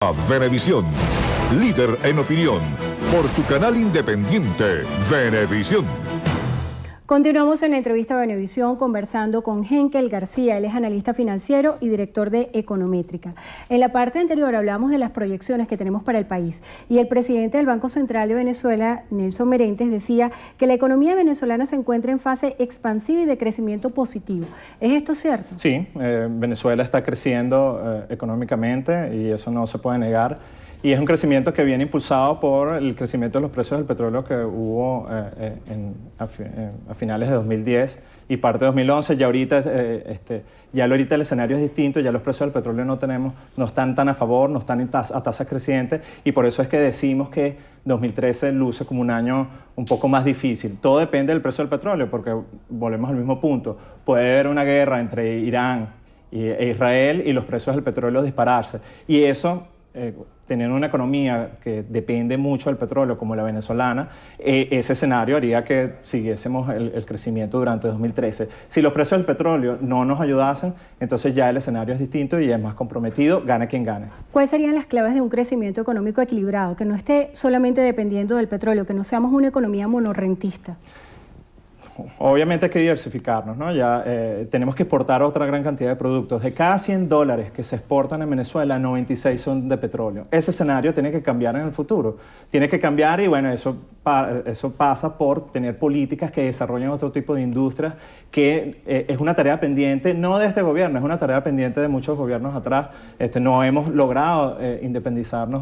A Venevisión, líder en opinión, por tu canal independiente, Venevisión. Continuamos en la entrevista a Venevisión conversando con Henkel García. Él es analista financiero y director de Econométrica. En la parte anterior hablamos de las proyecciones que tenemos para el país y el presidente del Banco Central de Venezuela, Nelson Merentes, decía que la economía venezolana se encuentra en fase expansiva y de crecimiento positivo. ¿Es esto cierto? Sí, Venezuela está creciendo económicamente y eso no se puede negar. Y es un crecimiento que viene impulsado por el crecimiento de los precios del petróleo que hubo a finales de 2010 y parte de 2011. Ya ahorita, ahorita el escenario es distinto, ya los precios del petróleo no están tan a favor, no están a tasas crecientes, y por eso es que decimos que 2013 luce como un año un poco más difícil. Todo depende del precio del petróleo, porque volvemos al mismo punto. Puede haber una guerra entre Irán e Israel y los precios del petróleo dispararse. Y eso, tener una economía que depende mucho del petróleo como la venezolana, ese escenario haría que siguiésemos el crecimiento durante 2013. Si los precios del petróleo no nos ayudasen, entonces ya el escenario es distinto y es más comprometido, gane quien gane. ¿Cuáles serían las claves de un crecimiento económico equilibrado, que no esté solamente dependiendo del petróleo, que no seamos una economía monorrentista? Obviamente hay que diversificarnos, ¿no? Ya tenemos que exportar otra gran cantidad de productos. De cada $100 que se exportan en Venezuela, 96 son de petróleo. Ese escenario tiene que cambiar en el futuro. Tiene que cambiar y bueno, eso pasa por tener políticas que desarrollen otro tipo de industrias, que es una tarea pendiente, no de este gobierno, es una tarea pendiente de muchos gobiernos atrás. No hemos logrado independizarnos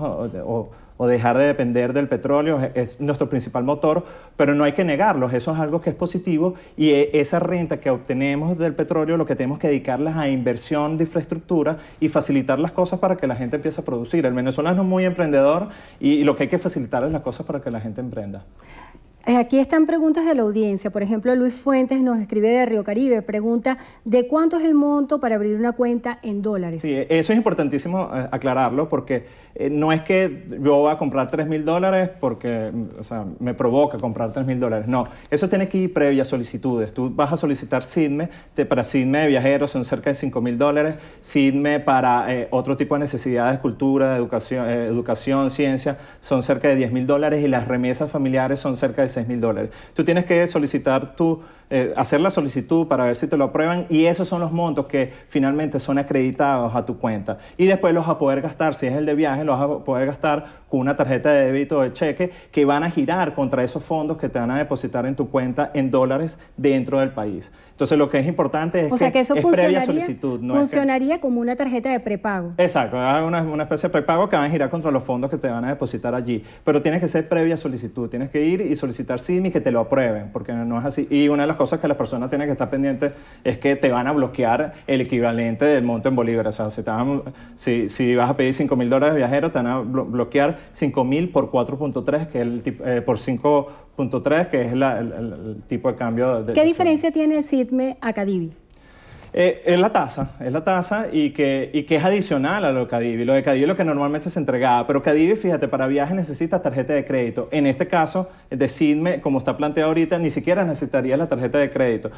o dejar de depender del petróleo, es nuestro principal motor, pero no hay que negarlo, eso es algo que es positivo, y esa renta que obtenemos del petróleo lo que tenemos que dedicarlas a inversión de infraestructura y facilitar las cosas para que la gente empiece a producir. El venezolano es muy emprendedor y lo que hay que facilitar es las cosas para que la gente emprenda. Aquí están preguntas de la audiencia. Por ejemplo, Luis Fuentes nos escribe de Río Caribe, pregunta ¿de cuánto es el monto para abrir una cuenta en dólares? Sí, eso es importantísimo aclararlo, porque no es que yo voy a comprar $3.000 porque me provoca comprar $3.000. No, eso tiene que ir previa solicitudes. Tú vas a solicitar SIDME, para SIDME de viajeros son cerca de $5.000, SIDME para otro tipo de necesidades, cultura, educación, ciencia, son cerca de $10.000, y las remesas familiares son cerca de $6.000. Tú tienes que solicitar hacer la solicitud para ver si te lo aprueban, y esos son los montos que finalmente son acreditados a tu cuenta. Y después los vas a poder gastar, si es el de viaje, los vas a poder gastar con una tarjeta de débito o de cheque que van a girar contra esos fondos que te van a depositar en tu cuenta en dólares dentro del país. Entonces lo que es importante es que eso es previa solicitud. No funcionaría como una tarjeta de prepago. Exacto, una especie de prepago que van a girar contra los fondos que te van a depositar allí. Pero tiene que ser previa solicitud, tienes que ir y solicitar SIDME y que te lo aprueben, porque no es así. Y una de las cosas que las personas tienen que estar pendientes es que te van a bloquear el equivalente del monto en bolívares. O sea, si vas a pedir $5.000 de viajero, te van a bloquear 5.000 por 4.3, que es por 5.3, que es el tipo de cambio. ¿Qué diferencia tiene el SIDME a Cadivi? Es la tasa y que es adicional a lo de Cadivi. Lo de Cadivi es lo que normalmente se entregaba, pero Cadivi, fíjate, para viajes necesitas tarjeta de crédito. En este caso, de SIDME, como está planteado ahorita, ni siquiera necesitarías la tarjeta de crédito.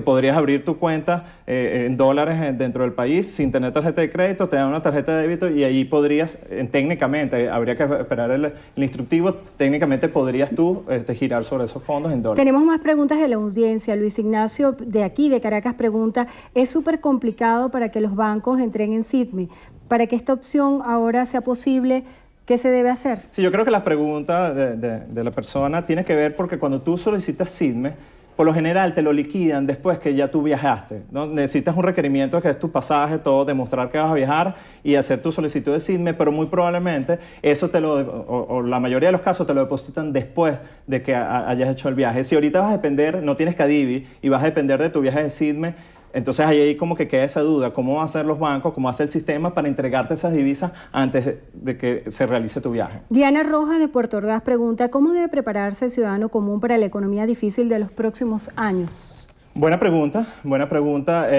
Podrías abrir tu cuenta en dólares dentro del país sin tener tarjeta de crédito, te dan una tarjeta de débito y ahí podrías, técnicamente, habría que esperar el instructivo, técnicamente podrías tú girar sobre esos fondos en dólares. Tenemos más preguntas de la audiencia. Luis Ignacio, de aquí, de Caracas, pregunta: es súper complicado para que los bancos entreguen SIDME. Para que esta opción ahora sea posible, ¿qué se debe hacer? Sí, yo creo que la pregunta de la persona tiene que ver porque cuando tú solicitas SIDME, por lo general te lo liquidan después que ya tú viajaste, ¿no? Necesitas un requerimiento que es tu pasaje, todo, demostrar que vas a viajar y hacer tu solicitud de SIDME, pero muy probablemente eso o la mayoría de los casos te lo depositan después de que hayas hecho el viaje. Si ahorita vas a depender, no tienes Cadivi y vas a depender de tu viaje de SIDME, entonces ahí como que queda esa duda, ¿cómo van a hacer los bancos, cómo va a ser el sistema para entregarte esas divisas antes de que se realice tu viaje? Diana Rojas de Puerto Ordaz pregunta: ¿cómo debe prepararse el ciudadano común para la economía difícil de los próximos años? Buena pregunta, buena pregunta.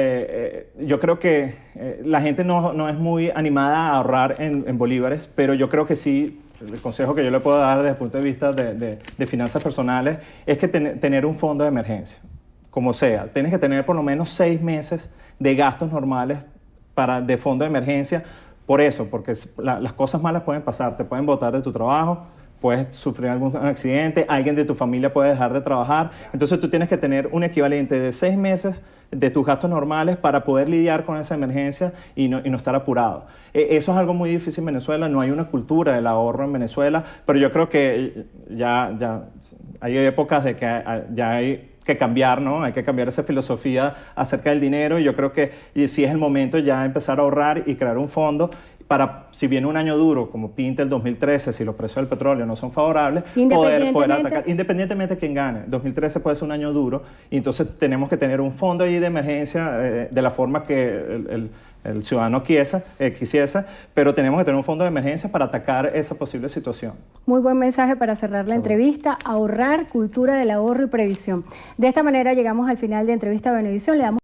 Yo creo que la gente no es muy animada a ahorrar en bolívares, pero yo creo que sí. El consejo que yo le puedo dar desde el punto de vista de finanzas personales es que tener un fondo de emergencia. Como sea, tienes que tener por lo menos 6 meses de gastos normales de fondo de emergencia, por eso, porque las cosas malas pueden pasar, te pueden botar de tu trabajo, puedes sufrir algún accidente, alguien de tu familia puede dejar de trabajar, entonces tú tienes que tener un equivalente de 6 meses de tus gastos normales para poder lidiar con esa emergencia y no estar apurado. Eso es algo muy difícil en Venezuela, no hay una cultura del ahorro en Venezuela, pero yo creo que ya hay épocas de que ya hay que cambiar, ¿no? Hay que cambiar esa filosofía acerca del dinero y yo creo que sí es el momento ya de empezar a ahorrar y crear un fondo para, si viene un año duro, como pinta el 2013, si los precios del petróleo no son favorables, poder atacar, independientemente de quién gane. 2013 puede ser un año duro y entonces tenemos que tener un fondo ahí de emergencia de la forma que el ciudadano quisiese, pero tenemos que tener un fondo de emergencia para atacar esa posible situación. Muy buen mensaje para cerrar la entrevista: ahorrar, cultura del ahorro y previsión. De esta manera llegamos al final de Entrevista Venevisión. Le damos